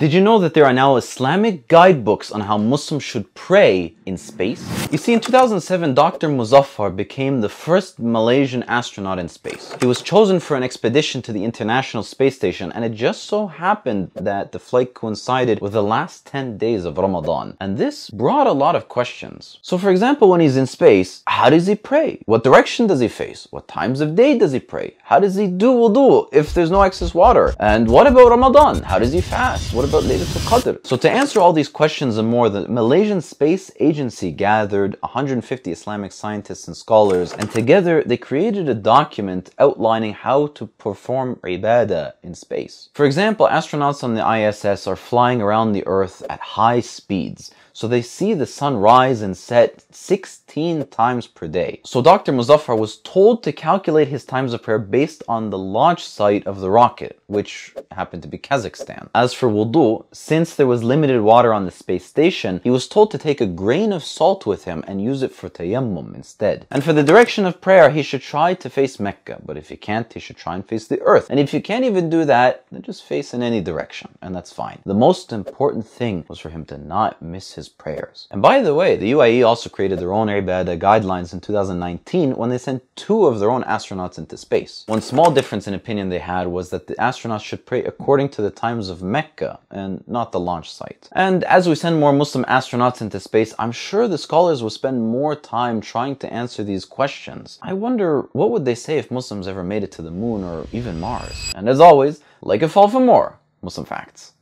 Did you know that there are now Islamic guidebooks on how Muslims should pray in space? You see, in 2007, Dr. Muszaphar became the first Malaysian astronaut in space. He was chosen for an expedition to the International Space Station, and it just so happened that the flight coincided with the last 10 days of Ramadan. And this brought a lot of questions. So for example, when he's in space, how does he pray? What direction does he face? What times of day does he pray? How does he do wudu if there's no excess water? And what about Ramadan? How does he fast? What about Laylatul Qadr? So to answer all these questions and more, the Malaysian Space Agency gathered 150 Islamic scientists and scholars, and together they created a document outlining how to perform ibadah in space. For example, astronauts on the ISS are flying around the Earth at high speeds, so they see the sun rise and set 16 times per day. So Dr. Muszaphar was told to calculate his times of prayer based on the launch site of the rocket, which happened to be Kazakhstan. As for wudu, since there was limited water on the space station, he was told to take a grain of salt with him and use it for tayammum instead. And for the direction of prayer, he should try to face Mecca, but if he can't, he should try and face the Earth. And if you can't even do that, then just face in any direction, and that's fine. The most important thing was for him to not miss his prayers. And by the way, the UAE also created their own ibadah guidelines in 2019 when they sent 2 of their own astronauts into space. One small difference in opinion they had was that the astronauts should pray according to the times of Mecca and not the launch site. And as we send more Muslim astronauts into space, I'm sure the scholars will spend more time trying to answer these questions. I wonder, what would they say if Muslims ever made it to the moon or even Mars? And as always, like and follow for more Muslim facts.